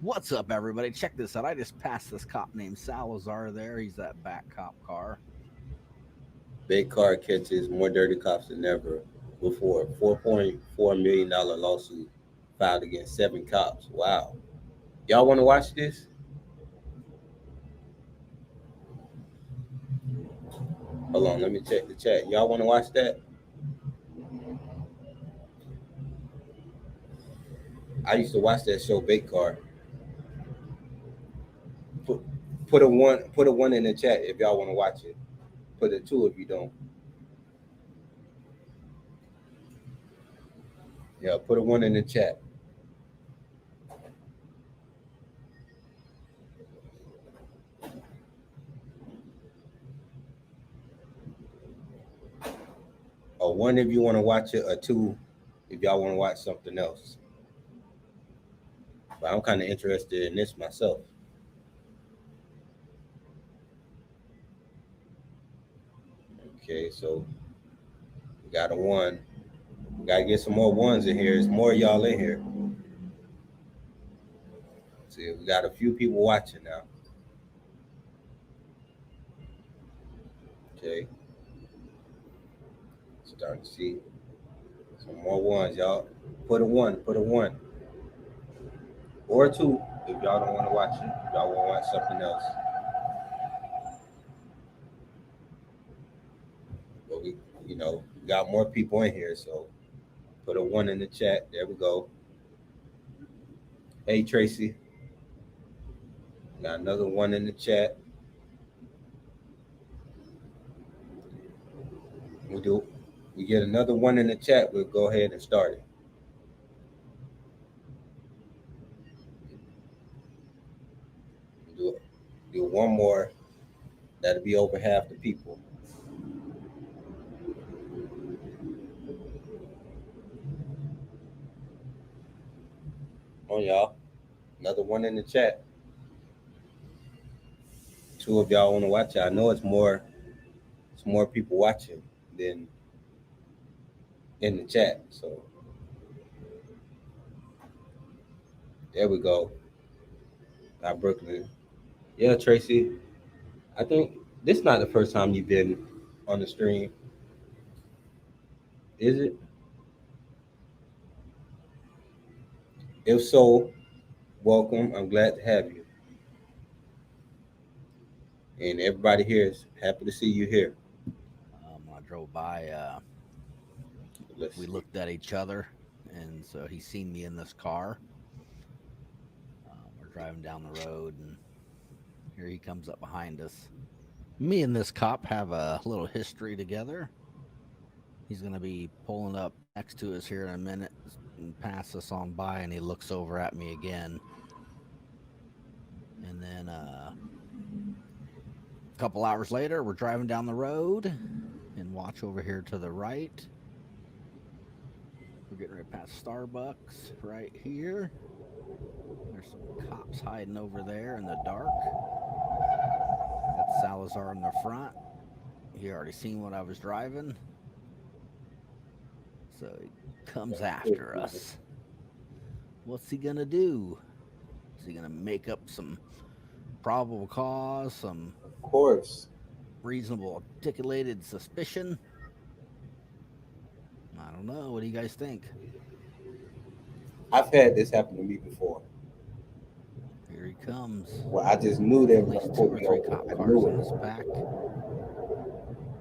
What's up, everybody? Check this out. I just passed this cop named Salazar there. He's that back cop car. Big car catches more dirty cops than ever before. $4.4 million lawsuit filed against 7 cops. Wow. Y'all want to watch this? Hold on, let me check the chat. Y'all want to watch that? I used to watch that show, Big Car. Put, put a one in the chat if y'all want to watch it. Put a two if you don't. Yeah, put a one in the chat. A one if you want to watch it, a two if y'all want to watch something else. But I'm kind of interested in this myself. Okay, so we got a one. We gotta get some more ones in here. There's more of y'all in here. See, we got a few people watching now. Okay, starting to see some more ones, y'all. Put a one, or a two if y'all don't want to watch it. If y'all want to watch something else. But we got more people in here, so put a one in the chat. There we go. Hey Tracy, got another one in the chat. We do. We get another one in the chat. We'll go ahead and start it. Do do one more. That'll be over half the people. On y'all. Another one in the chat. Two of y'all want to watch it. I know it's more. It's more people watching than in the chat. So there we go. Got Brooklyn. Yeah, Tracy. I think this is not the first time you've been on the stream, is it? If so, welcome. I'm glad to have you. And everybody here is happy to see you here. I drove by. Let's We see. looked at each other, and so he seen me in this car. We're driving down the road, and here he comes up behind us. Me and this cop have a little history together. He's going to be pulling up next to us here in a minute and pass us on by, and he looks over at me again. And then a couple hours later, we're driving down the road and watch over here to the right. We're getting ready to pass Starbucks right here. There's some cops hiding over there in the dark. That's Salazar in the front. He already seen what I was driving. So he comes after us. What's he gonna do? Is he gonna make up some probable cause, some Of course. reasonable articulated suspicion? I don't know. What do you guys think? I've had this happen to me before. Here he comes. Well, I just knew they At were going least to two pull or me three over. cop I cars knew in his it. back.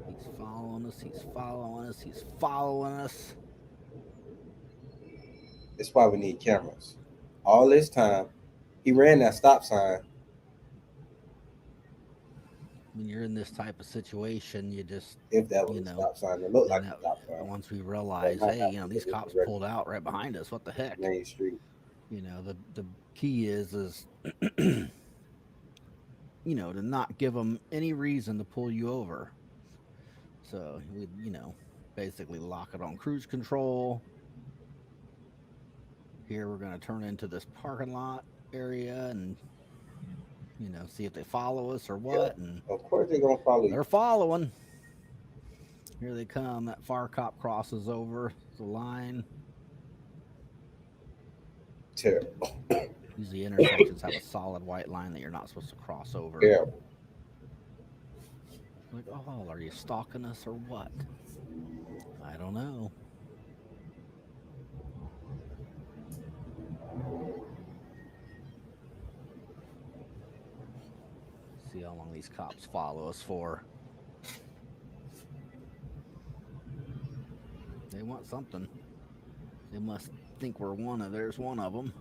He's following us. He's following us. He's following us. That's why we need cameras. All this time, he ran that stop sign. When you're in this type of situation, you just, If that you was a know, stop sign, it looked and like that a stop sign. once we That realize, might hey, happen these because it's cops a regular pulled out right behind us. What the heck? main street. The key is to not give them any reason to pull you over. So we, basically lock it on cruise control. Here we're going to turn into this parking lot area and see if they follow us or Yeah, what. And of course they're gonna follow you. they're following. Here they come. That fire cop crosses over the line. Terrible. Usually intersections have a solid white line that you're not supposed to cross over. Yeah. Like, oh, are you stalking us or what? I don't know. See how long these cops follow us for. They want something. They must think there's one of them.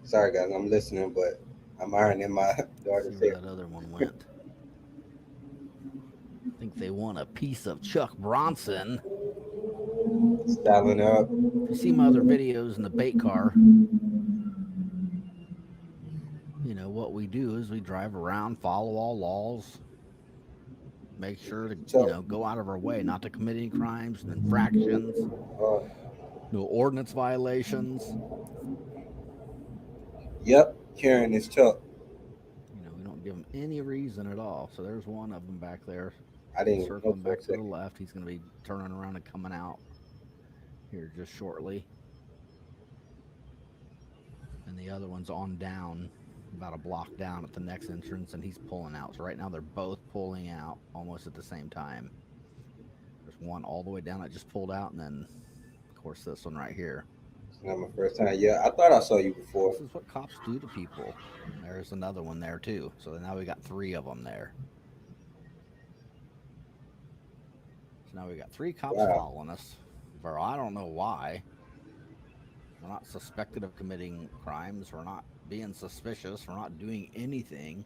Sorry, guys, I'm listening, but I'm ironing my daughter's See where hair. that other one went. I think they want a piece of Chuck Bronson. Styling up. If you see my other videos in the bait car, you know, what we do is we drive around, follow all laws, make sure to, So, you know, go out of our way not to commit any crimes and infractions, no ordinance violations. Yep, Karen is Chuck. You know, we don't give them any reason at all. So there's one of them back there. I didn't even know Circling for a back to the second. left. He's going to be turning around and coming out here just shortly. And the other one's on down, about a block down at the next entrance, and he's pulling out. So right now they're both pulling out almost at the same time. There's one all the way down that just pulled out, and then, of course, this one right here. It's not my first time. Yeah, I thought I saw you before. This is what cops do to people. There's another one there, too. So now we got 3 of them there. So now we got 3 cops following us. For I don't know why. We're not suspected of committing crimes. We're not being suspicious. We're not doing anything.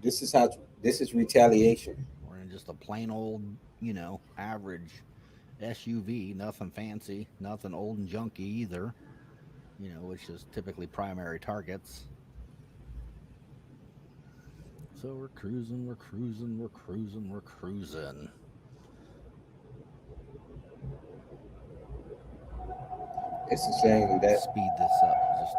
This is retaliation. We're in just a plain old, you know, average SUV. Nothing fancy. Nothing old and junky either. You know, which is typically primary targets. So we're cruising, we're cruising, we're cruising, we're cruising. It's a shame that Speed this up just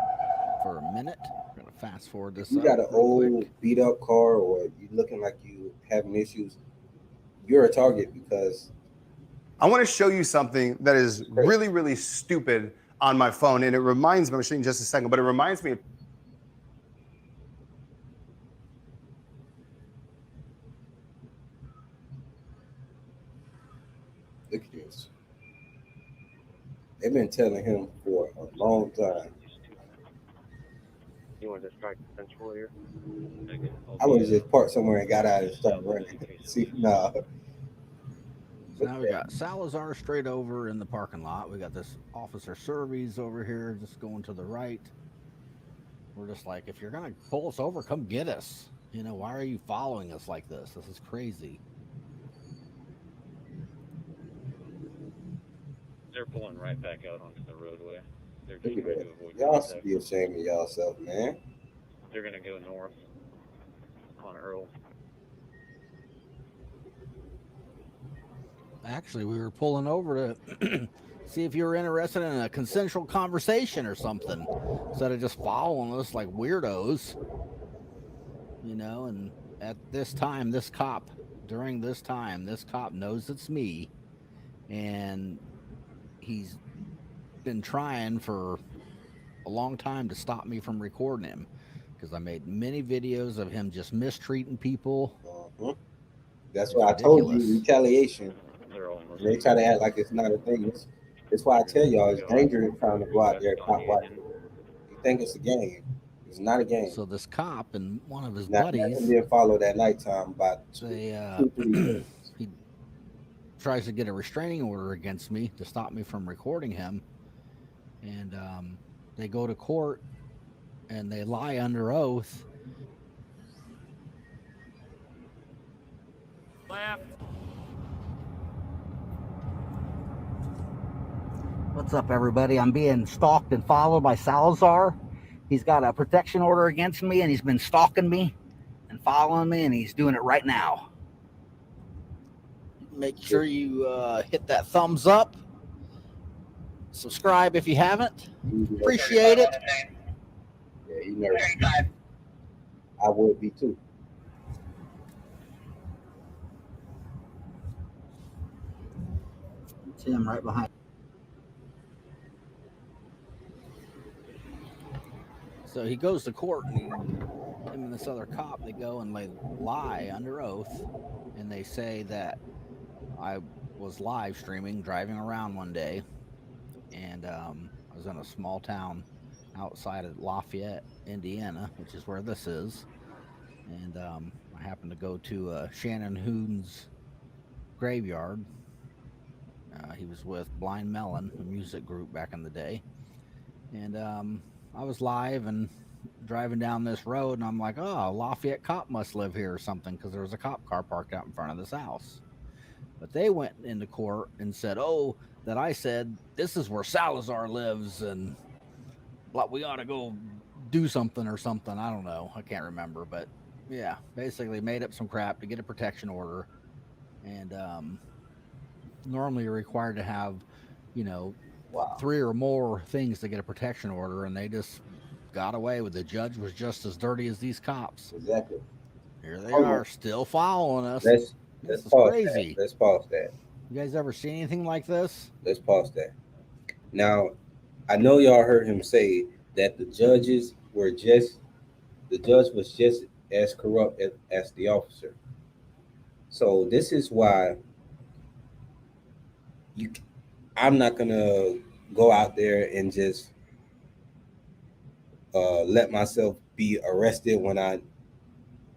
for a minute. We're gonna fast forward this if you up. got an old beat up car or you looking like you having issues, you're a target because I want to show you something that is really, really stupid on my phone. And it reminds me, I'm showing you in just a second, but it reminds me of look at this. They've been telling him for a long time. You want to strike consensual here? I would have just parked somewhere and got out and started running. See, no. So now we got Salazar straight over in the parking lot. We got this Officer Surveys over here just going to the right. We're just like, if you're going to pull us over, come get us. You know, why are you following us like this? This is crazy. They're pulling right back out onto the roadway. They're Look just at trying that. to avoid Y'all contact. should be ashamed of y'allself, man. They're going to go north on Earl. Actually, we were pulling over to see if you were interested in a consensual conversation or something, instead of just following us like weirdos. You know, and at this time, during this time, this cop knows it's me, and he's been trying for a long time to stop me from recording him, because I made many videos of him just mistreating people. That's why I told you retaliation. They're almost. They try to act like it's not a thing. That's why I tell y'all it's dangerous trying to go out there and cop watch. You think it's a game. It's not a game. So this cop and one of his Now, buddies, didn't follow that nighttime by he tries to get a restraining order against me to stop me from recording him, and they go to court and they lie under oath. What's up, everybody? I'm being stalked and followed by Salazar. He's got a protection order against me, and he's been stalking me and following me, and he's doing it right now. Make sure you hit that thumbs up. Subscribe if you haven't. Appreciate it. Yeah, you know. I would be too. See him right behind. So he goes to court, and him and this other cop, they go and they lie under oath, and they say that I was live streaming, driving around one day, and I was in a small town outside of Lafayette, Indiana, which is where this is, and I happened to go to Shannon Hoon's graveyard. He was with Blind Melon, a music group back in the day, and I was live and driving down this road, and I'm like, oh, Lafayette cop must live here or something, because there was a cop car parked out in front of this house. But they went into court and said, oh, that I said this is where Salazar lives, and we ought to go do something or something. I don't know. I can't remember, but yeah, basically made up some crap to get a protection order. And normally you're required to have, Wow. 3 or more things to get a protection order, and they just got away with it. The judge was just as dirty as these cops. Exactly. Here they Oh, are, still following us. Let's This is pause crazy. that. Let's pause that. You guys ever seen anything like this? Let's pause that. Now, I know y'all heard him say that the judge was just as corrupt as the officer. So this is why I'm not gonna go out there and just let myself be arrested when I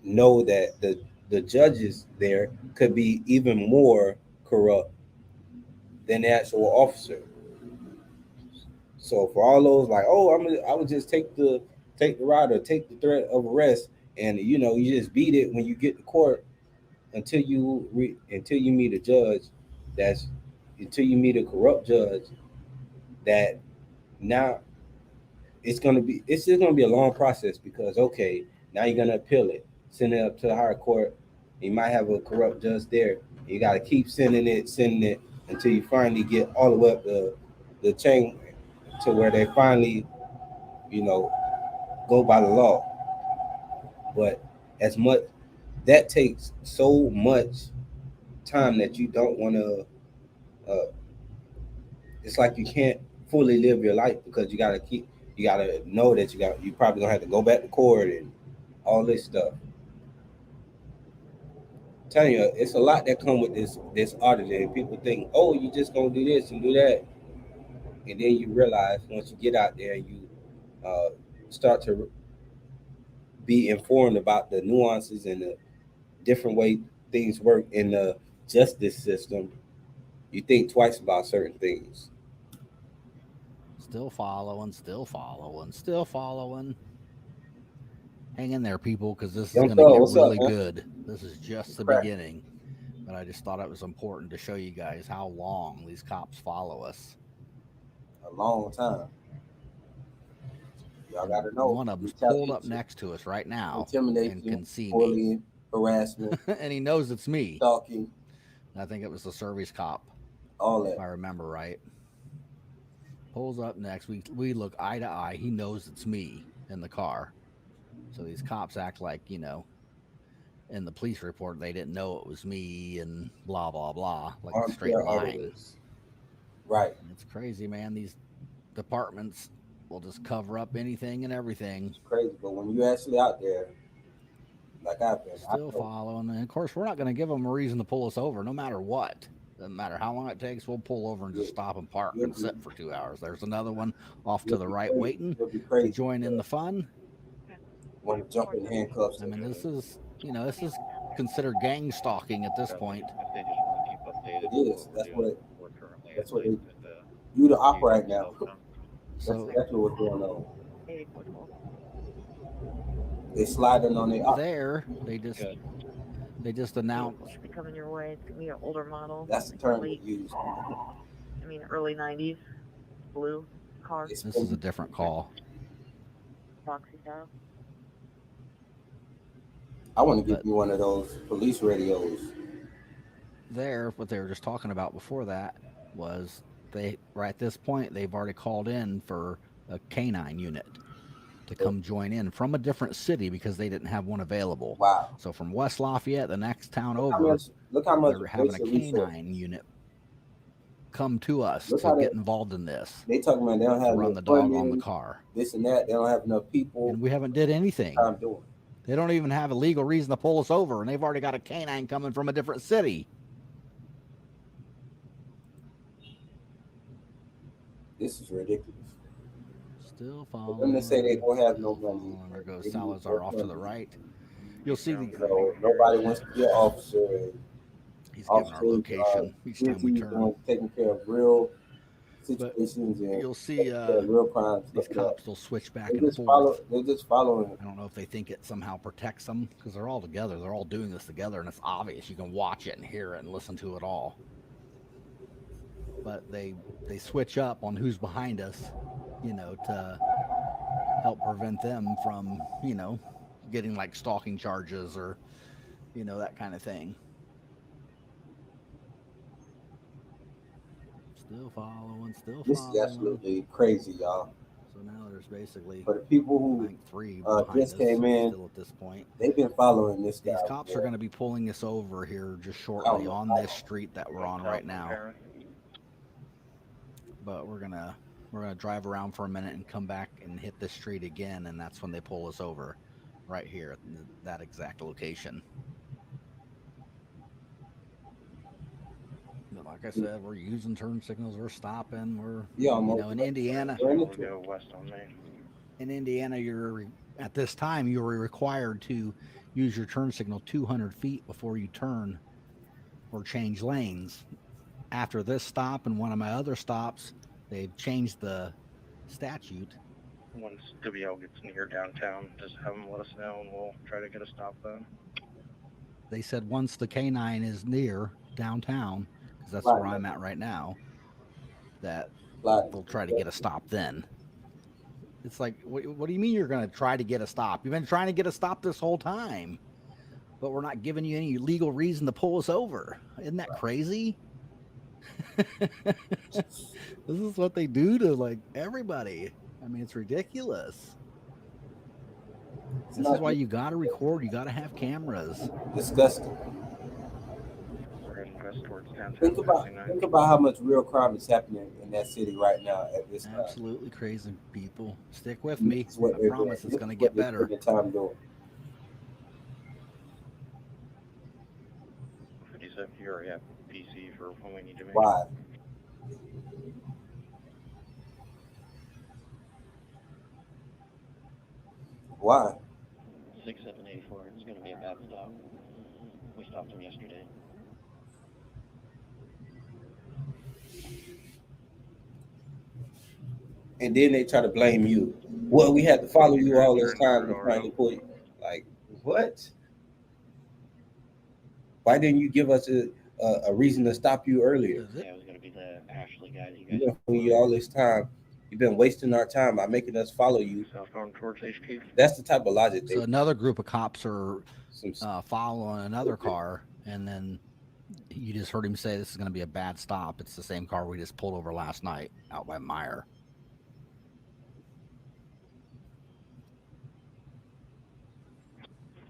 know that the judges there could be even more corrupt than the actual officer. So for all those like, oh, I would just take the ride or take the threat of arrest, and you just beat it when you get to court until you meet a judge until you meet a corrupt judge that now it's just gonna be a long process, because okay, now you're gonna appeal it, send it up to the higher court. You might have a corrupt judge there. You got to keep sending it until you finally get all the way up the chain to where they finally, go by the law. But as much that takes so much time that you don't want to. It's like you can't fully live your life, because you gotta know that you probably gonna have to go back to court and all this stuff. I'm telling you, it's a lot that come with this auditing. People think, oh, you just gonna do this and do that, and then you realize once you get out there, you start to be informed about the nuances and the different way things work in the justice system. You think twice about certain things. Still following. Hang in there, people, because this is going to get really good. This is just the beginning. But I just thought it was important to show you guys how long these cops follow us. A long time. Y'all got to know. One of them's pulled up next to us right now and can see me. Harassment. And he knows it's me. Stalking. I think it was the service cop. All that. If I remember right. Pulls up next. We look eye to eye. He knows it's me in the car. So these cops act like, in the police report, they didn't know it was me and blah, blah, blah. Like a straight line. Right. And it's crazy, man. These departments will just cover up anything and everything. It's crazy. But when you're actually out there, like I've been. Still following. And of course, we're not going to give them a reason to pull us over no matter what. Doesn't matter how long it takes, we'll pull over and just stop and park and sit for 2 hours. There's another one off to the right waiting to join in the fun. Want to jump in handcuffs. I mean, this is considered gang stalking at this point. It is. That's what you the op right now. So That's what's going on. They sliding on the op. There, they just announced coming your way. It's gonna be an older model. That's the term they use. I mean, early '90s, blue car. this is a different call. Foxy style. I want to give you one of those police radios. There, what they were just talking about before that was right at this point, they've already called in for a Canine unit to come join in from a different city because they didn't have one available. Wow. So from West Lafayette, the next town Look over, how much they're having a Canine unit come to us Look to how get they- involved in this. They talking about they don't have Run no the dog on the funding, car. this and that. They don't have enough people. And we haven't did anything. I'm doing. They don't even have a legal reason to pull us over, and they've already got a canine coming from a different city. This is ridiculous. Still For following. them to say they don't have no money. There goes they need Salazar more off to the money. right. You'll see the So nobody wants to be an officer. And he's giving our location each time we turn. Taking care of real But situations and you'll see taking care of real crimes. these cops will switch back They and just forth. they're just following. I don't know if they think it somehow protects them because they're all together. They're all doing this together, and it's obvious. You can watch it and hear it and listen to it all. But they switch up on who's behind us, to help prevent them from, getting like stalking charges or, that kind of thing. Still following. This is absolutely crazy, y'all. So now there's basically, For the people I who think, 3 behind just us came in, still at this point. they've been following this guy. These cops are going to be pulling us over here just shortly on this street that we're on right now. But we're gonna drive around for a minute and come back and hit this street again, and that's when they pull us over, right here at that exact location. But like I said, we're using turn signals. We're stopping. We're in Indiana. Go west on Main. In Indiana, at this time you were required to use your turn signal 200 feet before you turn or change lanes. After this stop and one of my other stops, they've changed the statute. Once WL gets near downtown, just have them let us know and we'll try to get a stop then. They said once the Canine is near downtown, because that's where I'm at right now, that they'll try to get a stop then. It's like, what do you mean you're going to try to get a stop? You've been trying to get a stop this whole time, but we're not giving you any legal reason to pull us over. Isn't that crazy? This is what they do to like everybody. I mean, it's ridiculous. This is why you got to record. You got to have cameras. Disgusting. We're heading west towards downtown. Think about how much real crime is happening in that city right now at this time. Absolutely crazy, people. Stick with me. This is what I they're promise doing. it's going to get better. Time doing. You said you already have PC for when we need to make. Why? Why? 6784 is going to be a bad stop. We stopped him yesterday. And then they try to blame you. Well, we had to follow you all this time to finally pull you. Like, what? Why didn't you give us a reason to stop you earlier? Yeah, it was going to be the Ashley guy that you You've guys. been following you all this time. You've been wasting our time by making us follow you. Southbound towards HQ. That's the type of logic So another group of cops are some following another car, and then you just heard him say this is going to be a bad stop. It's the same car we just pulled over last night out by Meyer.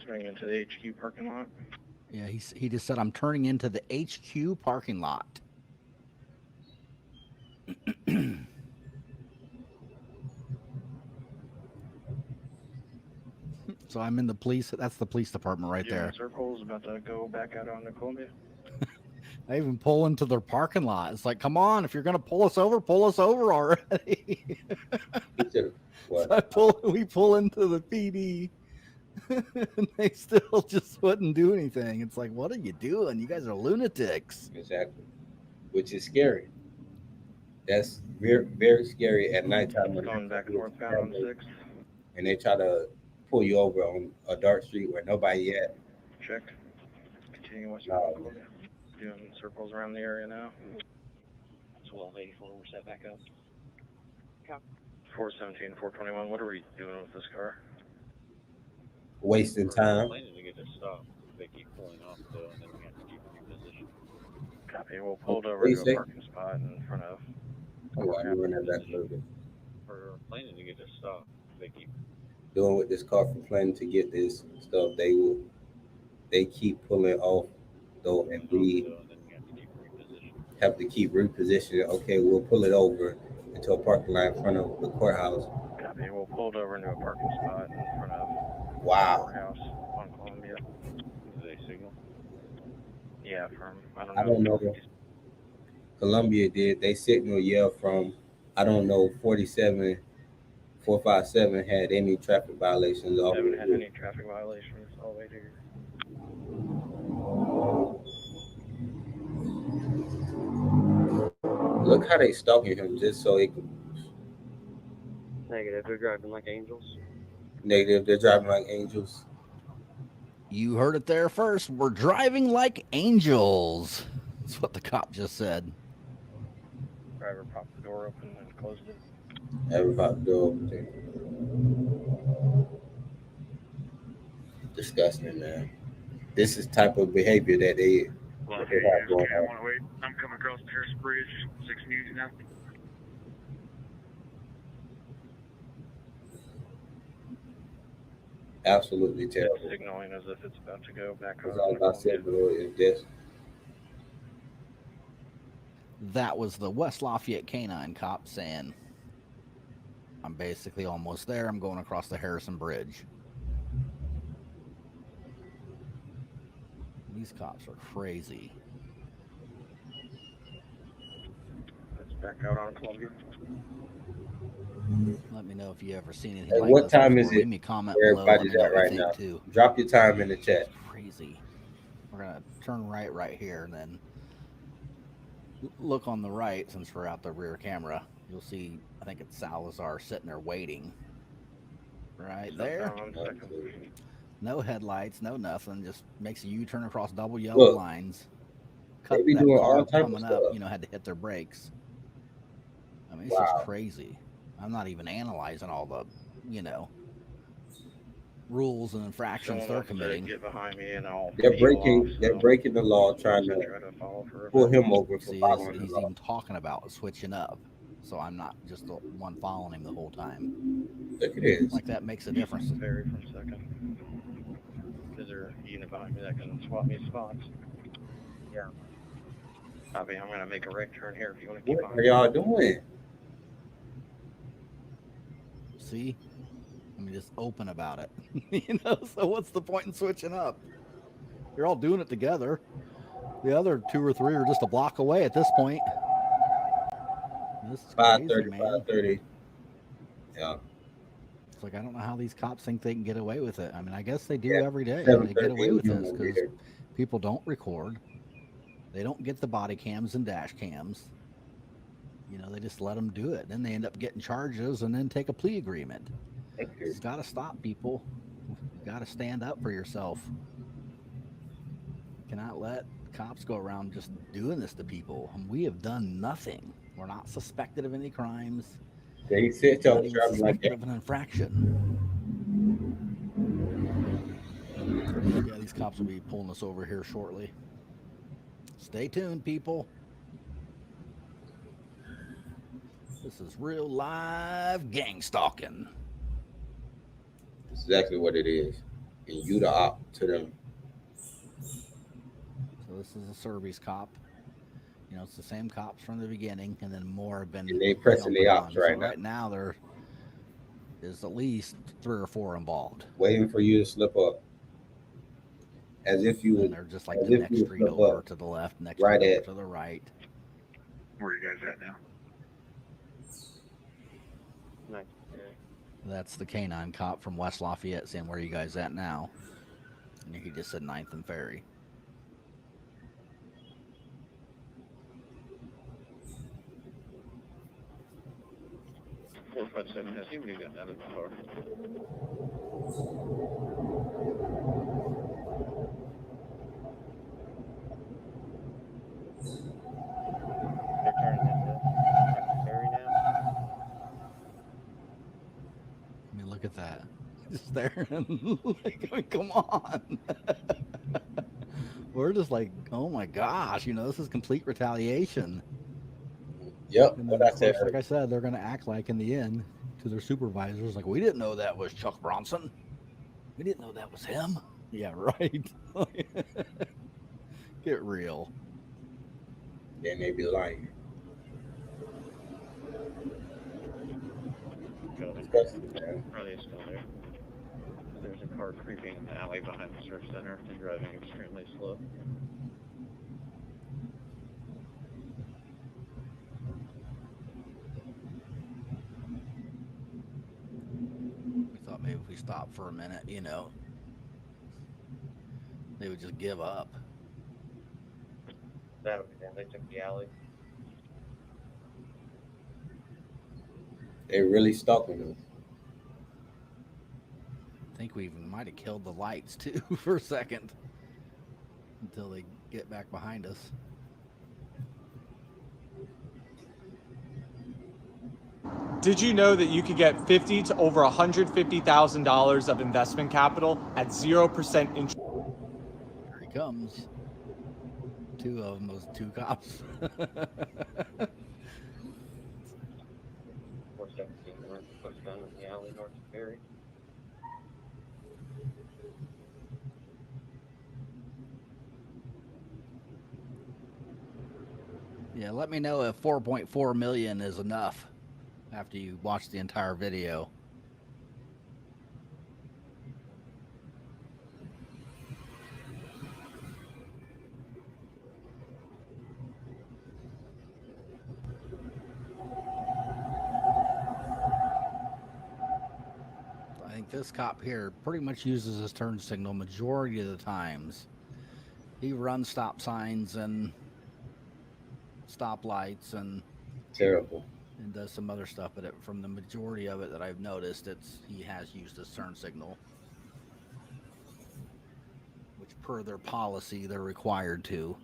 Turning into the HQ parking lot. Yeah, he just said, I'm turning into the HQ parking lot. So I'm in the police. That's the police department right there. Circles about to go back out onto Columbia. I even pull into their parking lot. It's like, come on, if you're going to pull us over already. So we pull into the PD. And they still just wouldn't do anything. It's like, what are you doing? You guys are lunatics. Exactly. Which is scary. That's very, very scary at nighttime. Going back northbound on 6. And they try to pull you over on a dark street where nobody at. Check. Continuing westbound. Doing circles around the area now. 1284, we're set back up. 417, 421. What are we doing with this car? Wasting time. Planning to get this stop. They keep pulling off though, and then we have to keep reposition. Copy. We'll pull it over to a parking spot in front of. Oh, I'm running back a little bit. We're planning to get this stop. They keep Doing with this car for planning to get this stuff. They keep pulling off though, and we and then we have to keep reposition. have to keep repositioning. Okay, we'll pull it over into a parking lot in front of the courthouse. Copy. We'll pull it over into a parking spot in front of the Wow. courthouse on Columbia. Is it a signal? Yeah, from I don't I know. don't know. Columbia did. They signal from, I don't know, 47, 457 had any traffic violations all the Haven't way had through. any traffic violations all the way to here. Look how they stalking him just so he could. Negative. They're driving like angels. Negative. They're driving like angels. You heard it there first. We're driving like angels. That's what the cop just said. Driver popped the door open and closed it. Everybody do. Disgusting, man. This is type of behavior that they have going on. Wait. I'm coming across the Harris Bridge, 6 News now. Absolutely terrible. It's signaling as if it's about to go back It's up. all about signal is this. That was the West Lafayette Canine cop saying, I'm basically almost there. I'm going across the Harrison Bridge. These cops are crazy. Let's back out on Columbia. Let me know if you ever seen anything Hey, like what this time before. is it Leave me a comment where below. Let me everybody's know at what you right think now? too. Drop your time in the chat. It's crazy. We're gonna turn right here, and then look on the right since we're out the rear camera. You'll see, I think it's Salazar sitting there waiting. Right there. No headlights, no nothing. Just makes a U-turn across double yellow lines. They Cut be that doing car all type of coming stuff. up, had to hit their brakes. I mean, it's just crazy. I'm not even analyzing all the, rules and infractions they're committing. Get behind me and I'll They're breaking the law, trying to pull him over for following the He's law. even talking about switching up. So I'm not just the one following him the whole time. Look at this. Like that makes a difference. Ferry for a second. Is there a unit behind me that can swap me spots? Yeah. Copy. I'm gonna make a right turn here if you want to keep on. What are y'all doing? See? I mean, just open about it. So what's the point in switching up? You're all doing it together. The other 2 or 3 are just a block away at this point. This is crazy, 5:30, man. 5:30. Yeah. It's like, I don't know how these cops think they can get away with it. I mean, I guess they do every day. 7:30 They get away with this over because here. people don't record. They don't get the body cams and dash cams. They just let them do it. Then they end up getting charges and then take a plea agreement. It's got to stop, people. You got to stand up for yourself. You cannot let cops go around just doing this to people. And we have done nothing. We're not suspected of any crimes. They said Not y'all even driving like suspected of an infraction. Yeah, these cops will be pulling us over here shortly. Stay tuned, people. This is real live gang stalking. That's exactly what it is. And you the op to them. So this is a service cop. It's the same cops from the beginning, and then more have been. And they pressing the ops right now. Right now, there is at least 3 or 4 involved. Waiting for you to slip up. As if you would. And they're just like the next street over to the left, next street over to the right. Where are you guys at now? Nice. That's the Canine cop from West Lafayette saying, where are you guys at now? And he just said 9th and Ferry. Four, 5, 7. I see what you got out of the car. They're turning into Ferry now. I mean, look at that. Just there. Like, I mean, come on. We're just like, oh my gosh, this is complete retaliation. Yep. And then, of course, like I said, they're going to act like in the end to their supervisors, like, we didn't know that was Chuck Bronson. We didn't know that was him. Yeah, right. Get real. Then they be lying. Got it. Disgusting, man. Probably still there. There's a car creeping in the alley behind the search center and driving extremely slow. We thought maybe if we stopped for a minute, you know, they would just give up. That'll be them. They took the alley. They really stalking them. I think we even might have killed the lights too for a second until they get back behind us. Did you know that you could get $50,000 to over $150,000 of investment capital at 0% interest? Here he comes. Two of them, those two cops. 417 north, push down in the alley north of Perry. Yeah, let me know if 4.4 million is enough after you watch the entire video. I think this cop here pretty much uses his turn signal majority of the times. He runs stop signs and stoplights and Terrible. does some other stuff, but from the majority of it that I've noticed, he has used his turn signal, which per their policy they're required to.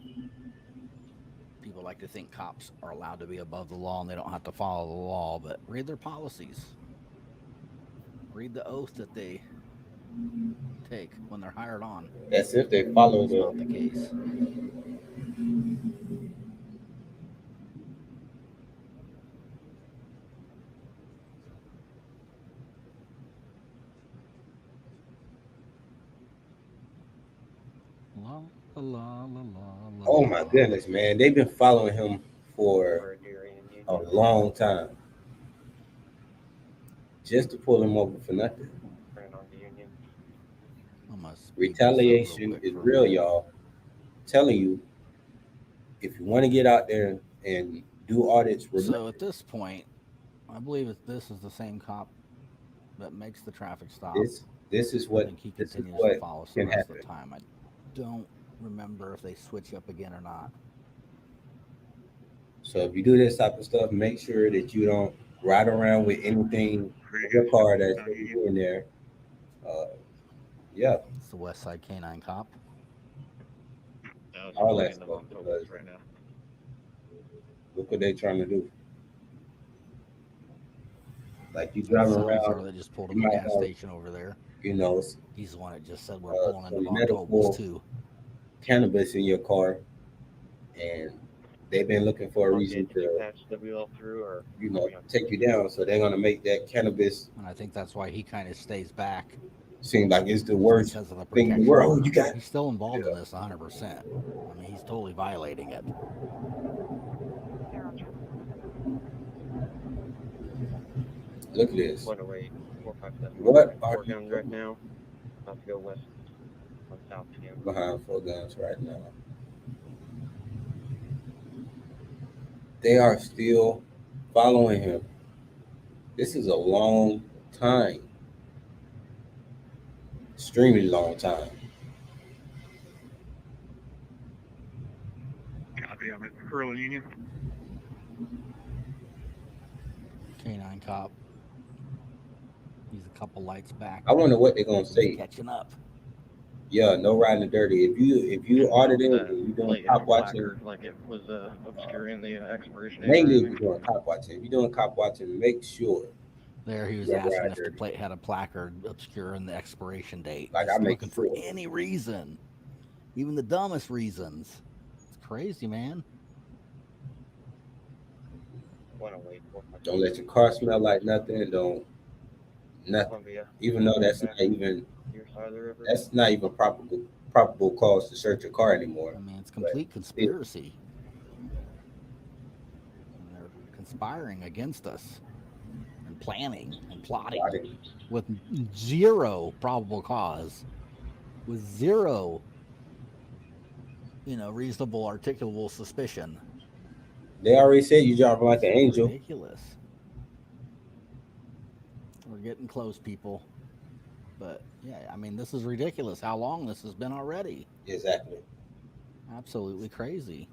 People like to think cops are allowed to be above the law and they don't have to follow the law, but read their policies. Read the oath that they take when they're hired on. That's if they follow It's not the the. case. La, la, la, la, la, Oh my goodness, man! They've been following him for a long time, just to pull him over for nothing. Turn on the Union. Retaliation is real, y'all. I'm telling you, if you want to get out there and do audits, So at this point, I believe this is the same cop that makes the traffic stop. this is I what think he this is continues what to follow us the can rest happen. of the time. I don't remember if they switch up again or not. So if you do this type of stuff, make sure that you don't ride around with anything in your car that's in there. Yeah, It's the West Side Canine cop. all that stuff. Because right now. look what they're trying to do. Like you That driving officer around, that just pulled you him at the might gas have, station over there. you know, He's the one that just said we're pulling into some Von medical Tobel's too. cannabis in your car, and they've been looking for a reason Did you to, patch WL through or? take you down. So they're gonna make that cannabis And I think that's why he kind of stays back. seem like it's the worst Because of the thing in protection. the world. Oh, you got He's still involved in this 100%. I mean, he's totally violating it. look at this. 108, 457. What are Four guns right now. About to go west on South Jim. behind 4 guns right now? They are still following him. This is a long time. Extremely long time. Copy, I'm at Early Union. Canine cop. He's a couple lights back. I wonder what they're gonna He's say. catching up. Yeah, no riding dirty. If you auditing and you doing cop watching, Like it was obscuring the expiration. mainly if you're doing cop watching. If you're doing cop watching, make sure. There, he was Yeah, asking right, if the dirty. plate had a placard obscuring the expiration date. Like, Just I make looking sure. for any reason, even the dumbest reasons. It's crazy, man. 108, 457. Don't let your car smell like nothing. Don't nothing. Columbia. Even though that's not even Your side of the river. that's not even probable cause to search your car anymore. I mean, it's complete conspiracy. conspiring against us and planning and plotting Plotting. with zero probable cause, with zero, reasonable articulable suspicion. They already said you driving like an angel. Ridiculous. We're getting close, people. But yeah, I mean, this is ridiculous how long this has been already. Exactly. Absolutely crazy.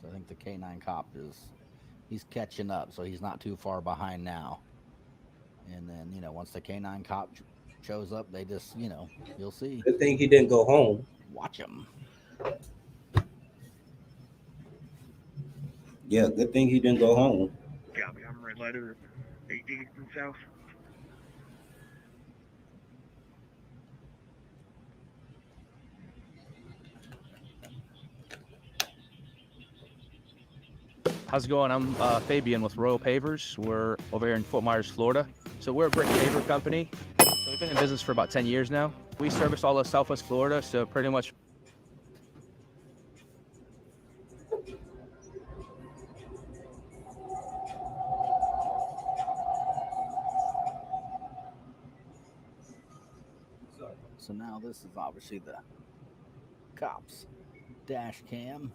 So I think the canine cop he's catching up, so he's not too far behind now. And then, once the canine cop shows up, they just, you'll see. Good thing he didn't go home. Watch him. Yeah, good thing he didn't go home. Copy. I'm red letter 18 from south. How's it going? I'm Fabian with Royal Pavers. We're over here in Fort Myers, Florida. So we're a brick paver company. We've been in business for about 10 years now. We service all of Southwest Florida, so pretty much. So now this is obviously the cops' dash cam.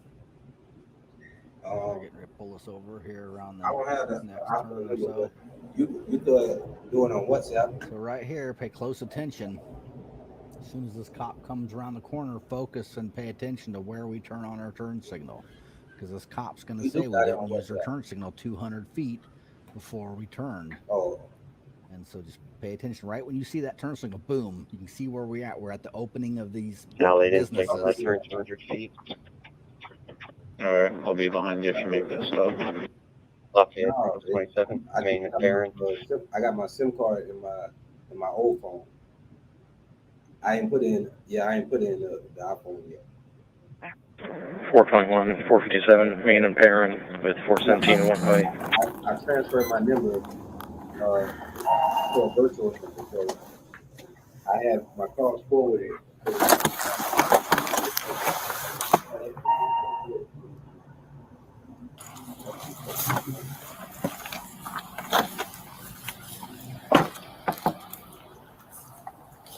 They're getting ready to pull us over here around the I don't have that. next turn or so. You do it on WhatsApp. So right here, pay close attention. As soon as this cop comes around the corner, focus and pay attention to where we turn on our turn signal. Because this cop's going to say we didn't use our turn signal 200 feet before we turned. Oh. And so just pay attention. Right when you see that turn signal, boom, you can see where we're at. We're at the opening of these No, they didn't take businesses. on that turn 200 feet. Alright, I'll be behind you if you make this stop. Lafayette, No, 27. I mean, Aaron. I got my SIM card in my old phone. I ain't put in the iPhone yet. 4.1, 457, me and Perrin with 417 one way. I transferred my number to a virtual number, so I have my calls forwarded.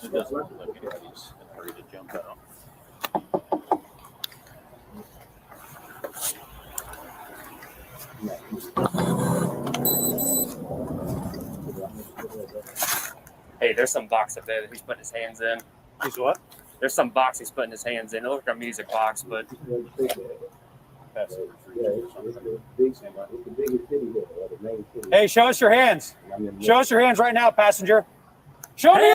It doesn't look like anybody's in a hurry to jump out. Hey, there's some box up there that he's putting his hands in. He's what? There's some box he's putting his hands in. It looks like a music box, but Passive Yeah, retreat or it's something. the biggest city here, or the main city. Hey, show us your hands. I mean, Show us your hands right now, passenger. Show me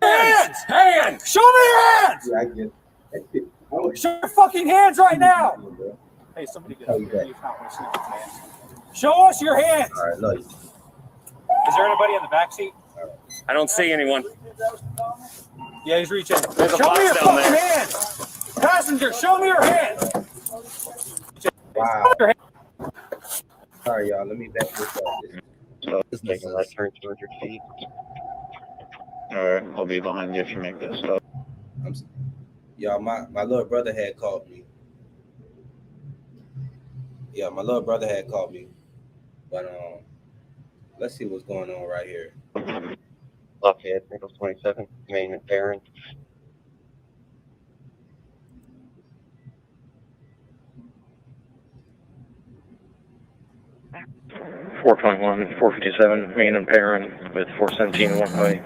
your hands. Hands. Show me your hands. Yeah, I get it. Show your fucking hands right now. Hey, somebody get Tell you that. Show us your hands. All right, look. Is there anybody in the back seat? I don't see anyone. Yeah, he's reaching. There's a Show me box your down fucking there. hands. Passenger, show me your hands. Wow. Sorry, y'all. Let me back this up. So, taking that turn 200 feet. Alright, I'll be behind you if you make this stop. Y'all, my little brother had called me. Yeah, my little brother had called me. But let's see what's going on right here. Lafayette, 27, main and Perrin. .1, 457, main and Perrin with 417 one way.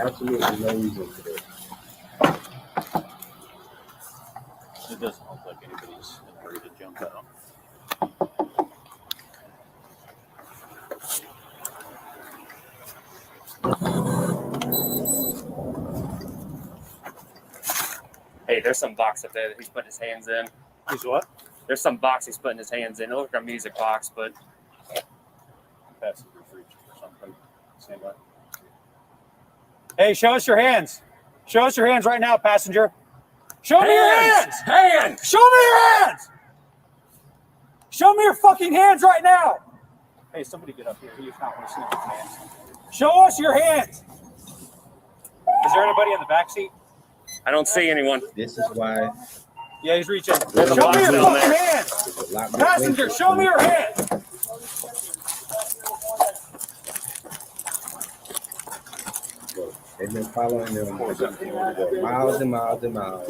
Absolutely no reason for this. It doesn't look like anybody's in a hurry to jump out. Hey, there's some box up there that he's putting his hands in. He's what? There's some box he's putting his hands in. It looks like a music box, but Passive retreat or something. Stand by. Hey, show us your hands. Show us your hands right now, passenger. Show me your hands. Hands. Show me your hands. Show me your fucking hands right now. Hey, somebody get up here. He's not want to see your hands. Show us your hands. Is there anybody in the back seat? I don't see anyone. This is why. Yeah, he's reaching. There's a Show box me your down fucking there. hands. There's a lot more Passenger, weight. show me your hands. Look, they've been following them for miles and miles and miles.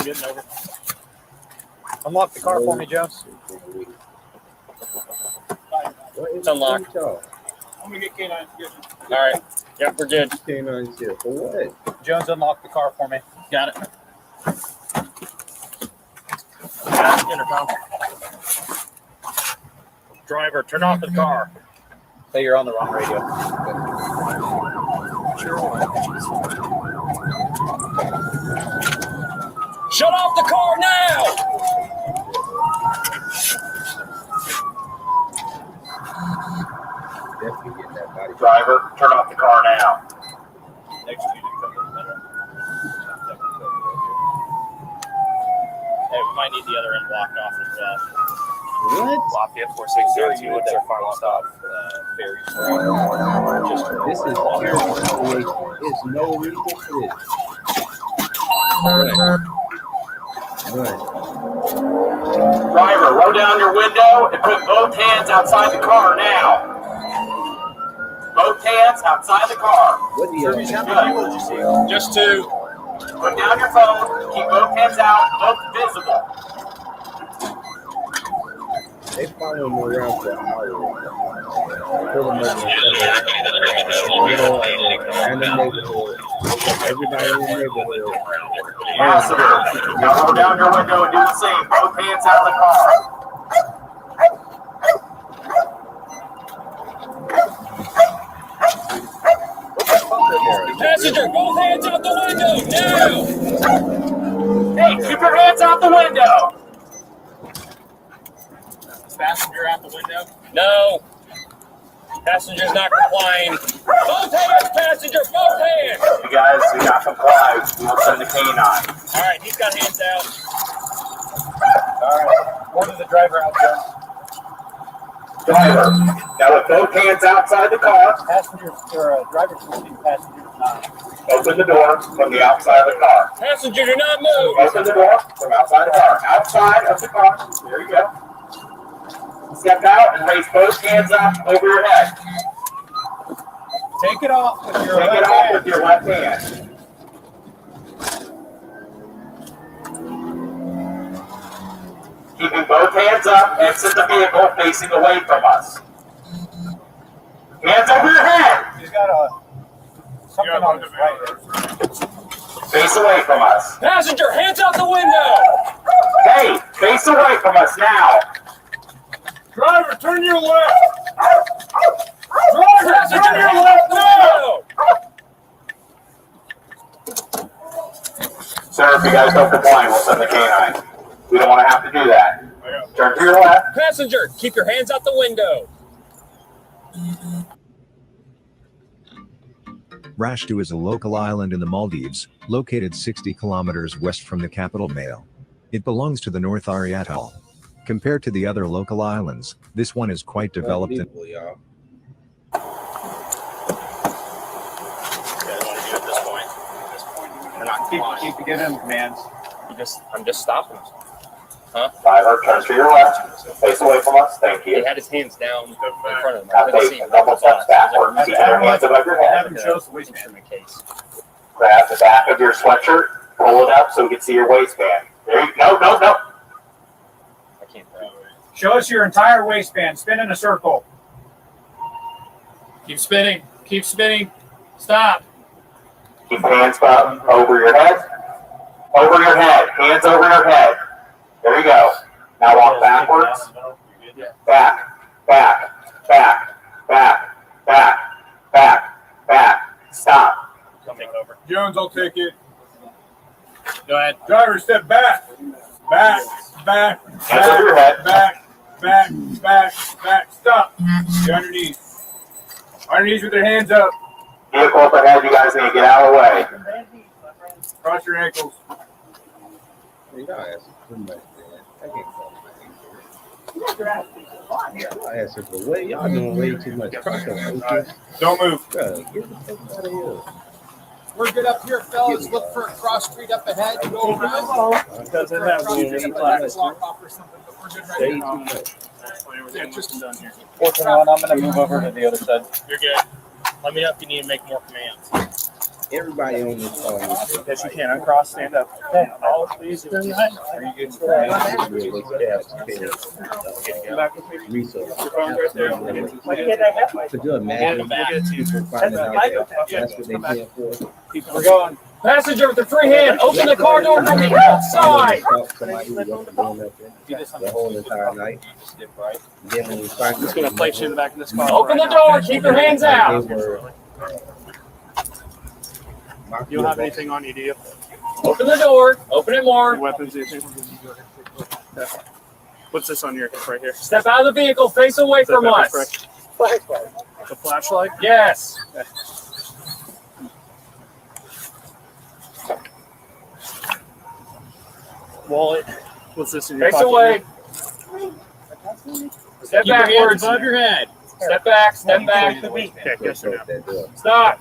Just to do it. Unlock the car for me, Jones. It's unlocked. I'm gonna get Canine. All right. Yep, we're good. Canine here for what? Jones, unlock the car for me. Got it. Got it. Intercom. Driver, turn off the car. Hey, you're on the wrong radio. Shut off the car now! Definitely get that body. Driver, turn off the car now. Next to you to come in the middle. Hey, we might need the other end blocked off as well. What? Lafayette 4602, what's our final stop? Ferry. This is pure retaliation. There's no reason for this. Run. Driver, roll down your window and put both hands outside the car now. Both hands outside the car. What do you Good. Just two. Put down your phone. Keep both hands out, both visible. They follow me around for an hour. Pull them up and the neighborhood. Everybody in the neighborhood. Awesome. Now roll down your window and do the same. Both hands out of the car. Passenger, both hands out the window now. Hey, keep your hands out the window. Passenger out the window? No. Passenger's not complying. Both hands, passenger, both hands. You guys do not comply. We will send the Canine. All right, he's got hands out. All right. Order the driver out, Jones. Driver, now with both hands outside the car, Passenger or driver's listening, passenger not. open the door from the outside of the car. Passenger, do not move. Open the door from outside the car. Outside of the car. There you go. Step out and raise both hands up over your head. Take it off with your Take left it off hand. with your left hand. Keeping both hands up, exit the vehicle facing away from us. Hands over your head. He's got something on his right. Face away from us. Passenger, hands out the window. Hey, face away from us now. Driver, turn your left. Driver, turn your left now. Sir, if you guys don't comply, we'll send the Canine. We don't want to have to do that. Turn to your left. Passenger, keep your hands out the window. Rashtu is a local island in the Maldives, located 60 kilometers west from the capital Male. It belongs to the North Ari Atoll. Compared to the other local islands, this one is quite developed and Keep getting him commands. I'm just stopping him. Huh? Driver, turn to your left. Face away from us. Thank you. He had his hands down in front of him. Now take a couple steps backwards. Keep your hands above your head. Grab the back of your sweatshirt. Pull it up so we can see your waistband. There you go. No. I can't. Show us your entire waistband. Spin in a circle. Keep spinning. Keep spinning. Stop. Keep hands up over your head. Over your head. Hands over your head. There you go. Now walk backwards. Back. Stop. Jones, I'll take it. Go ahead. Driver, step back. Back. Hands over your head. Back. Stop. Get underneath. Underneath with your hands up. Vehicle up ahead, you guys need to get out of the way. Cross your ankles. Y'all doing way too much. Don't move. Bro, get the fuck out of here. We're good up here, fellas. Look for a cross street up ahead. Go around. Doesn't have Block off or something, but we're good right now. Yeah, just done here. 421, I'm going to move over to the other side. You're good. Let me know if you need to make more commands. Everybody on this phone. Yes, you can. Uncross, stand up. Okay. All please. Are you good? Resource. Your phone's right there. Could you imagine people finding out that that's what they paying for? We're going. Passenger with the free hand, open the car door from the outside. Somebody who wasn't going up there the whole entire night. Then when we find Just gonna place you in the back of this car. Open the door, keep your hands out. You don't have anything on you, do you? Open the door, open it more. Weapons, anything? Okay. What's this on your hip right here? Step out of the vehicle, face away from us. The flashlight? Yes. Okay. Wallet. What's this in your Face pocket? away. Step backwards. Above your head. Step back, step back. Okay, yes or no? Stop.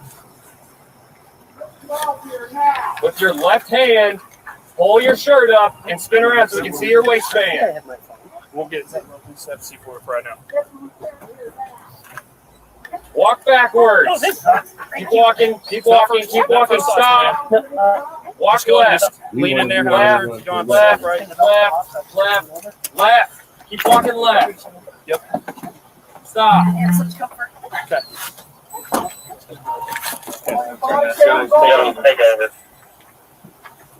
With your left hand, pull your shirt up and spin around so we can see your waistband. We'll get step C4 right now. Walk backwards. Keep walking, keep walking, keep walking. Stop. Walk left. Lean in there. Left, Going left, right. left, left, left. Keep walking left. Yep. Stop. Okay.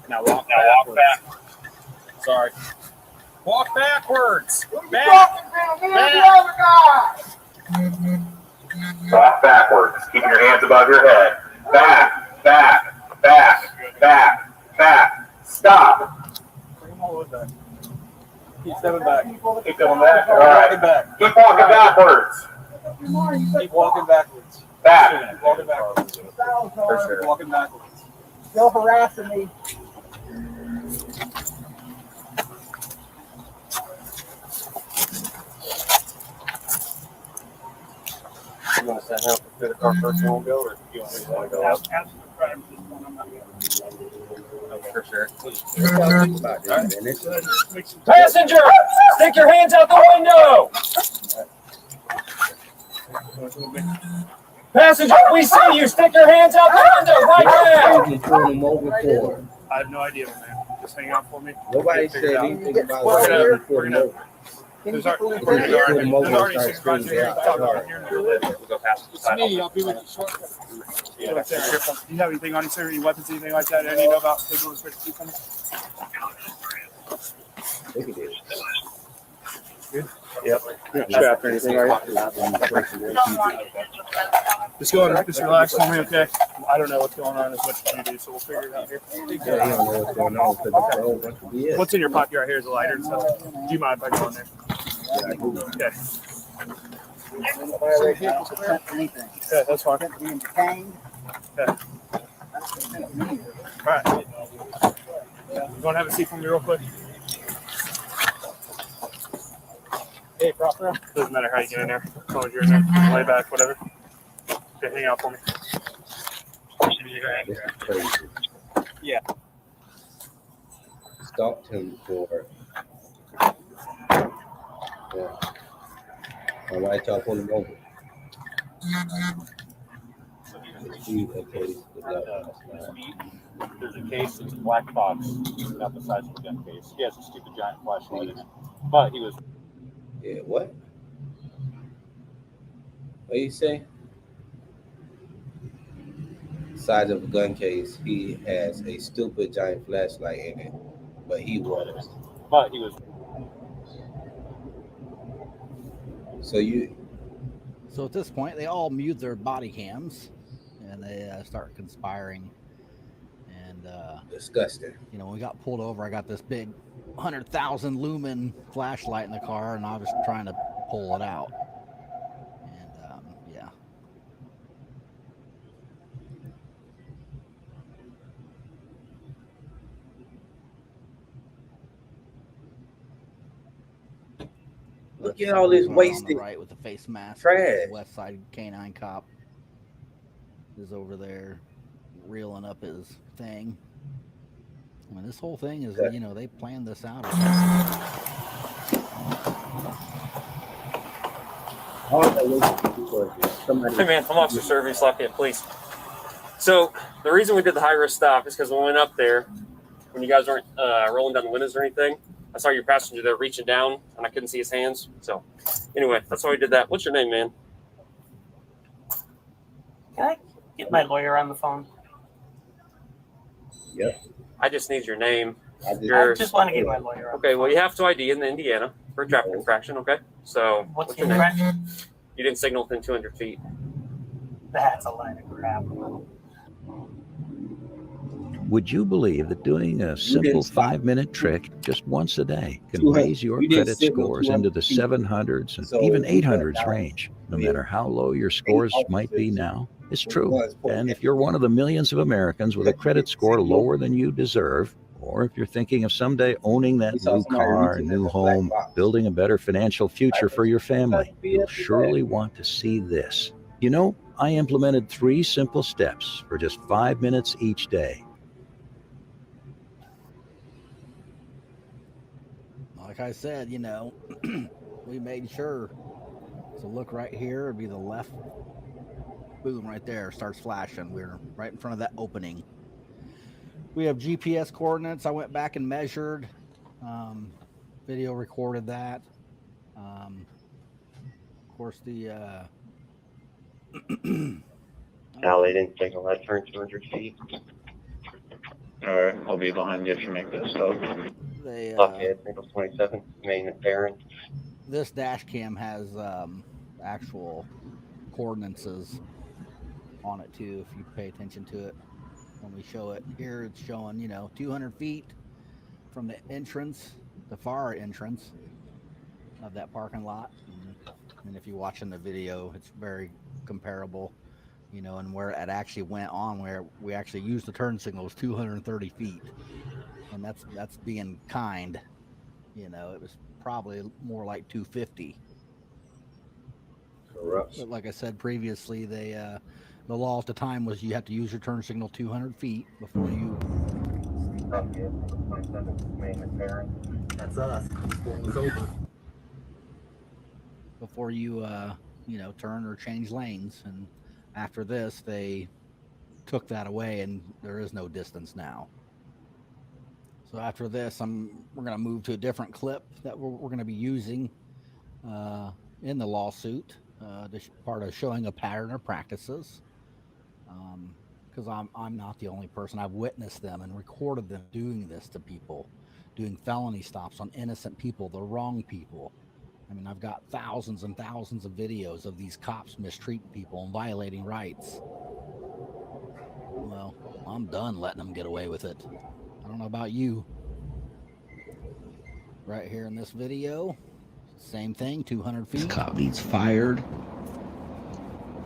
Now walk back. Sorry. Walk backwards. Back. Walk backwards. Keep your hands above your head. Back, back, back, back, back. Stop. Bring them all the way back. Keep stepping back. Keep going back. All right. Keep walking backwards. Keep walking backwards. Back. Keep walking backwards. For sure. Walking backwards. Still harassing me. You want to set up for the car first and we'll go, or do you want me to go out? For sure. Passenger, stick your hands out the window. Passenger, we see you. Stick your hands out the window right now. I have no idea, man. Just hang out for me. Nobody said anything about We're gonna. There's already 6 cars in here. We'll go past the side. I'll be with you shortly. Yeah, that's it. Do you have anything on you, sir? Any weapons, anything like that? Any know about people who's ready to coming? Look at this. Good? Yep. Strapped or anything, are you? Just go and just relax for me, okay? I don't know what's going on as much as you do, so we'll figure it out here. Yeah, you don't know what's going on because it's a whole bunch of BS. What's in your pocket right here is a lighter and stuff. Do you mind if I go in there? Okay. Yeah, that's fine. Okay. All right. You want to have a seat for me real quick? Hey, proper. Doesn't matter how you get in there. As long as you're in there. Lay back, whatever. Okay, hang out for me. This is crazy. Yeah. Stalked him for. Yeah. And why y'all pull him over? There's a case, it's a black box, about the size of a gun case. He has a stupid giant flashlight in it. But he was. Yeah, what? What do you say? Size of a gun case. He has a stupid giant flashlight in it, but he was. But he was. So at this point, they all mute their body cams, and they start conspiring. And disgusting. You know, when we got pulled over, I got this big 100,000 lumen flashlight in the car, and I was trying to pull it out. And yeah. Look at all this On wasted the right with the face mask. trash. West Side Canine cop is over there reeling up his thing. I mean, this whole thing is, Okay. you know, they planned this out. Hey man, I'm Officer Service Lafayette Police. So the reason we did the high risk stop is because when we went up there, when you guys weren't rolling down the windows or anything, I saw your passenger there reaching down and I couldn't see his hands. So anyway, that's why we did that. What's your name, man? Can I get my lawyer on the phone? Yep. I just need your name. I just want to get my lawyer on. Okay, well, you have to ID in Indiana for a traffic infraction, okay? So What's the your name? infraction? You didn't signal within 200 feet. That's a line of crap. Would you believe that doing a simple 5-minute trick just once a day can 200 raise your you didn't credit signal scores 200 into the feet. 700s and So even we got 800s down range, no with matter how low your scores might be now? It's true. And if you're one of the millions of Americans with a credit score lower than you deserve, or if you're thinking of someday owning that new car, new home, building a better financial future for your family, you'll surely want to see this. You know, I implemented 3 simple steps for just 5 minutes each day. Like I said, you know, we made sure. So look right here, it'd be the left. Boom, right there, starts flashing. We're right in front of that opening. We have GPS coordinates. I went back and measured. Video recorded that. Of course, the No, they didn't take a left turn 200 feet. All right, I'll be behind you if you make this stop. they Lafayette, Single 27, main and parent. this dash cam has actual coordinates on it too, if you pay attention to it. When we show it here, it's showing, you know, 200 feet from the entrance, the far entrance of that parking lot. And if you watch in the video, it's very comparable, you know, and where it actually went on, where we actually used the turn signals 230 feet. And that's being kind, you know, it was probably more like 250. Corrupt. But like I said previously, the law at the time was you have to use your turn signal 200 feet before you. Lafayette, Single 27, main and parent. That's us. It's over. Before you, you know, turn or change lanes. And after this, they took that away, and there is no distance now. So after this, we're going to move to a different clip that we're going to be using in the lawsuit. This part of showing a pattern of practices. Because I'm not the only person. I've witnessed them and recorded them doing this to people, doing felony stops on innocent people, the wrong people. I mean, I've got thousands and thousands of videos of these cops mistreating people and violating rights. Well, I'm done letting them get away with it. I don't know about you. Right here in this video, same thing, 200 feet. Cop needs fired.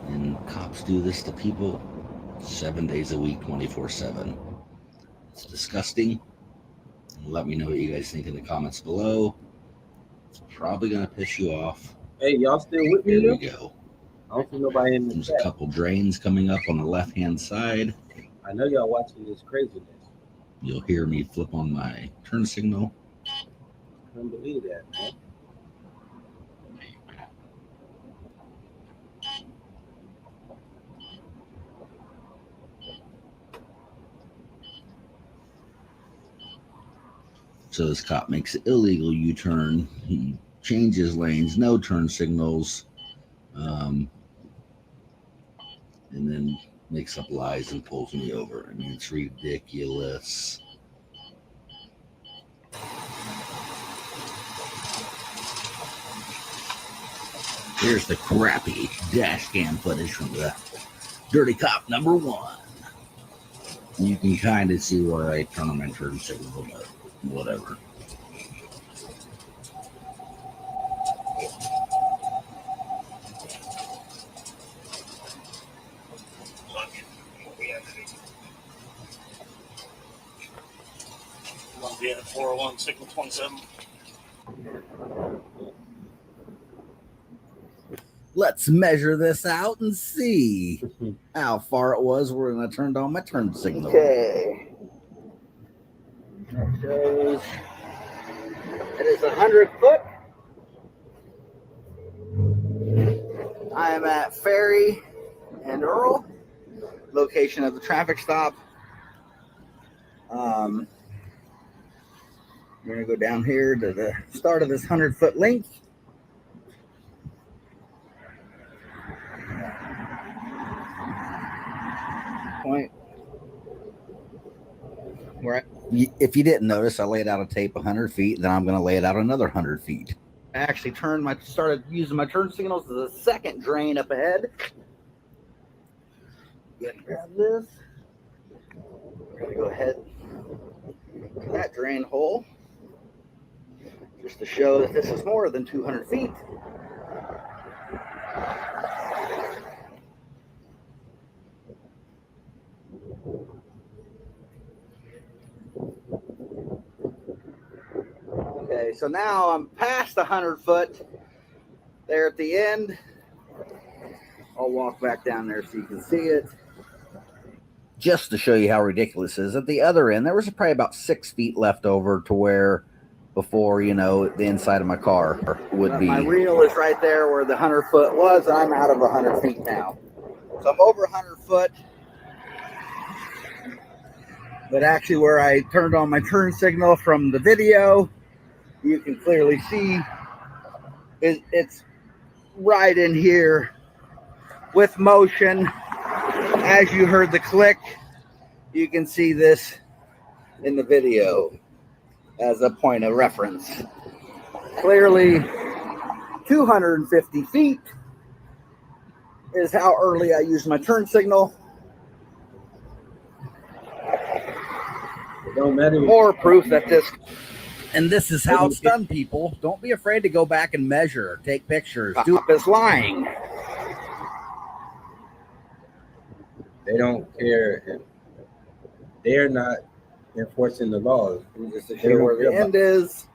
And cops do this to people 7 days a week, 24/7. It's disgusting. Let me know what you guys think in the comments below. It's probably gonna piss you off. Hey, y'all still with me? There we go. I don't see nobody in the There's chat. a couple drains coming up on the left-hand side. I know y'all watching this craziness. You'll hear me flip on my turn signal. I can't believe that, man. So this cop makes an illegal U-turn. He changes lanes, no turn signals, and then makes up lies and pulls me over. I mean, it's ridiculous. Here's the crappy dash cam footage from the dirty cop number 1. You can kind of see where I turn on my turn signal, but whatever. Be at 401 signal 27. Let's measure this out and see how far it was when I turned on my turn signal. Okay. That shows it is 100 foot. I am at Ferry and Earl, location of the traffic stop. We're going to go down here to the start of this 100-foot length. Point where if you didn't notice, I laid out a tape 100 feet, then I'm going to lay it out another 100 feet. I actually started using my turn signals as a second drain up ahead. Grab this. We're going to go ahead to that drain hole just to show that this is more than 200 feet. Okay, so now I'm past 100 foot there at the end. I'll walk back down there so you can see it. Just to show you how ridiculous it is, at the other end, there was probably about 6 feet left over to where before, you know, the inside of my car would be. My reel is right there where the 100 foot was, and I'm out of 100 feet now. So I'm over 100 foot. But actually where I turned on my turn signal from the video, you can clearly see it's right in here with motion. As you heard the click, you can see this in the video as a point of reference. Clearly 250 feet is how early I used my turn signal. It don't matter. More proof that this, and this is how it's done, people. Don't be afraid to go back and measure, take pictures. Do is lying. They don't care. They're not enforcing the laws. Just to show where the end is.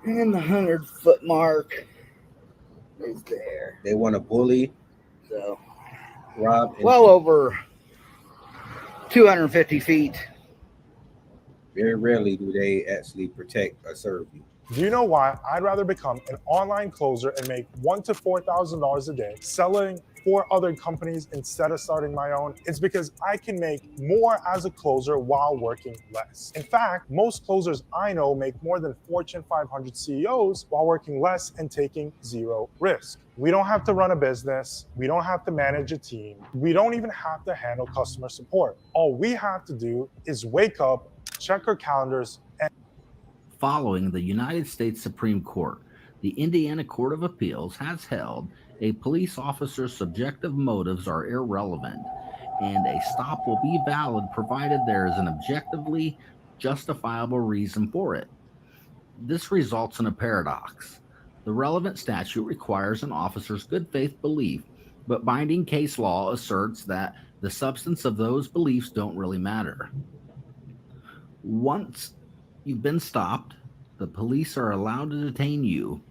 And the 100-foot mark is there. They want to bully, so rob. Well over 250 feet. Very rarely do they actually protect or serve you. Do you know why I'd rather become an online closer and make $1,000 to $4,000 a day selling for other companies instead of starting my own? It's because I can make more as a closer while working less. In fact, most closers I know make more than Fortune 500 CEOs while working less and taking zero risk. We don't have to run a business. We don't have to manage a team. We don't even have to handle customer support. All we have to do is wake up, check our calendars, and following the United States Supreme Court, the Indiana Court of Appeals has held a police officer's subjective motives are irrelevant, and a stop will be valid provided there is an objectively justifiable reason for it. This results in a paradox. The relevant statute requires an officer's good faith belief, but binding case law asserts that the substance of those beliefs don't really matter. Once you've been stopped, the police are allowed to detain you.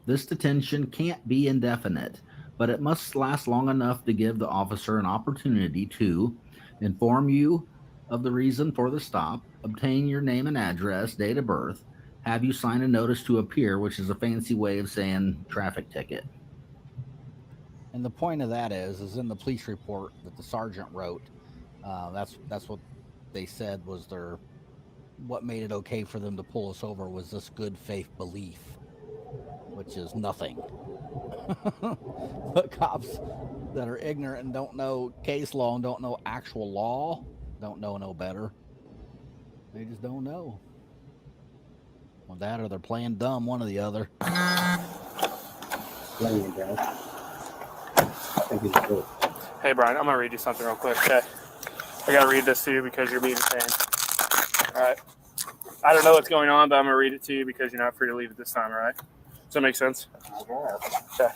This detention can't be indefinite, but it must last long enough to give the officer an opportunity to inform you of the reason for the stop, obtain your name and address, date of birth, have you sign a notice to appear, which is a fancy way of saying traffic ticket. And the point of that is in the police report that the sergeant wrote, that's what they said was what made it okay for them to pull us over was this good faith belief, which is nothing. But cops that are ignorant and don't know case law and don't know actual law don't know no better. They just don't know. Well, that or they're playing dumb, one or the other. Playing dumb. I think it's good. Hey, Brian, I'm going to read you something real quick, okay? I got to read this to you because you're being a pain. All right. I don't know what's going on, but I'm going to read it to you because you're not free to leave at this time, all right? Does that make sense? Okay.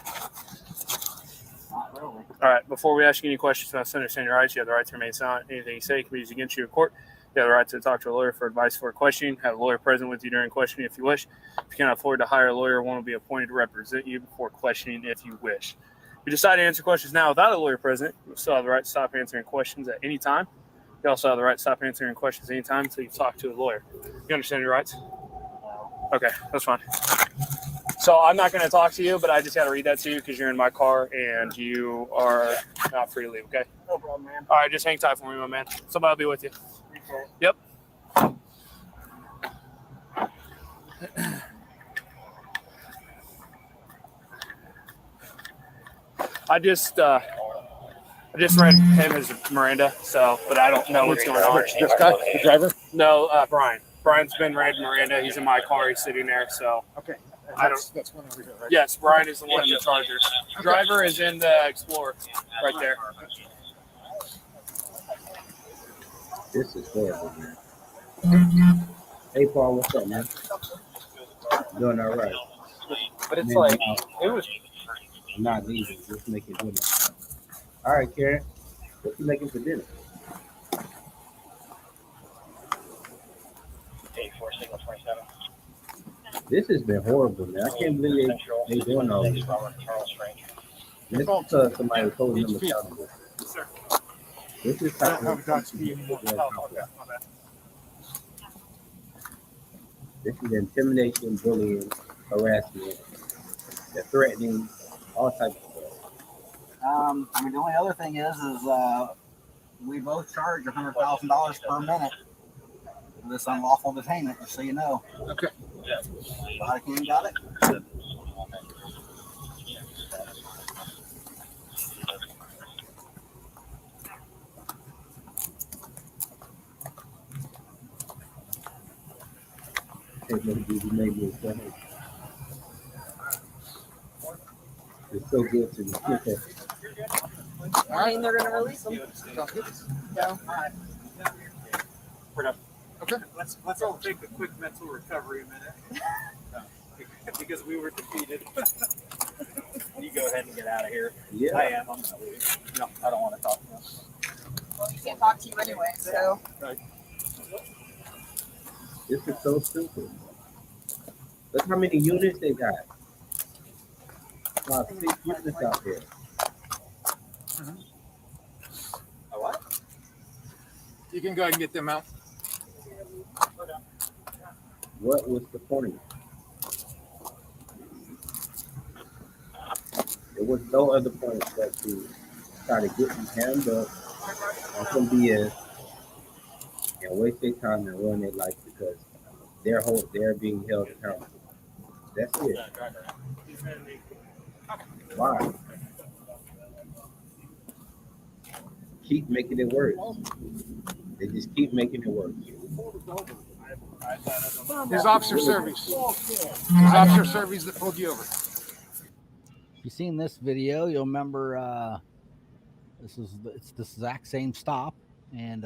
Not really. All right. Before we ask you any questions about understand your rights, you have the right to remain silent. Anything you say can be used against you in court. You have the right to talk to a lawyer for advice for questioning. Have a lawyer present with you during questioning if you wish. If you cannot afford to hire a lawyer, one will be appointed to represent you before questioning if you wish. If you decide to answer questions now without a lawyer present, you still have the right to stop answering questions at any time. You also have the right to stop answering questions anytime until you talk to a lawyer. You understand your rights? Okay, that's fine. So I'm not going to talk to you, but I just got to read that to you because you're in my car and you are not free to leave, okay? No problem, man. All right, just hang tight for me, my man. Somebody will be with you. Yep. I just read him as Miranda, so, but I don't know what's going on. This guy, the driver? No, Brian. Brian's been read Miranda. He's in my car. He's sitting there, so. Okay. That's one over here, right? Yes, Brian is the one in the Charger. The driver is in the Explorer, right there. This is horrible, man. Hey, Paul, what's up, man? Doing all right. But it's Man, like, it was. I'm not leaving. Just making dinner. All right, Karen. What you making for dinner? 84 signal 27. This has been horrible, man. I can't believe they doing all this. This is because somebody was holding them accountable. Sir. This is I don't have a dog speed anymore. Oh, okay, my bad. This is intimidation, bullying, harassment, they're threatening, all types of stuff. I mean, the only other thing is we both charge $100,000 per minute for this unlawful detainment, just so you know. Okay. Body cam got it? It's so good to me. I mean, they're going to release them. No. We're done. Okay. Let's all take a quick mental recovery minute. Because we were defeated. You go ahead and get out of here. Yeah. I am. I'm not leaving. No, I don't want to talk to you. Well, you can't talk to you anyway, so. Right. This is so stupid. Look how many units they got. About 6 units out there. A what? You can go ahead and get them out. What was the point? There was no other point but to try to get them hand up on some BS and waste their time and ruin their life because they're being held accountable. That's it. Why? Keep making it worse. They just keep making it worse. There's officer service. There's officer service that pulled you over. If you've seen this video, you'll remember it's the exact same stop. And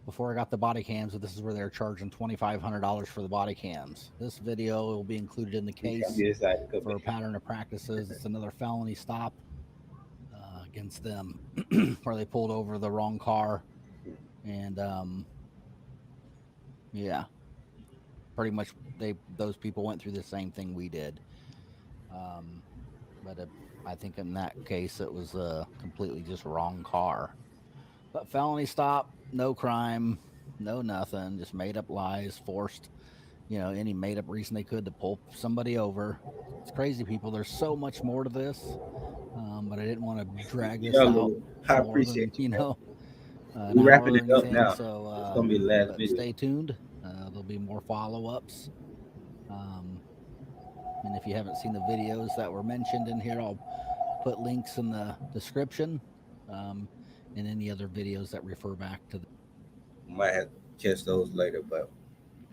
before I got the body cams, this is where they're charging $2,500 for the body cams. This video will be included in the case for a pattern of practices. It's another felony stop against them where they pulled over the wrong car. And yeah, pretty much those people went through the same thing we did. But I think in that case it was a completely just wrong car. But felony stop, no crime, no nothing, just made up lies, forced, any made up reason they could to pull somebody over. It's crazy, people. There's so much more to this, but I didn't want to drag this out. I appreciate it. We're wrapping it up now. So it's gonna be the last video. Stay tuned. There'll be more follow-ups. And if you haven't seen the videos that were mentioned in here, I'll put links in the description. And any other videos that refer back to Might have to catch those later, but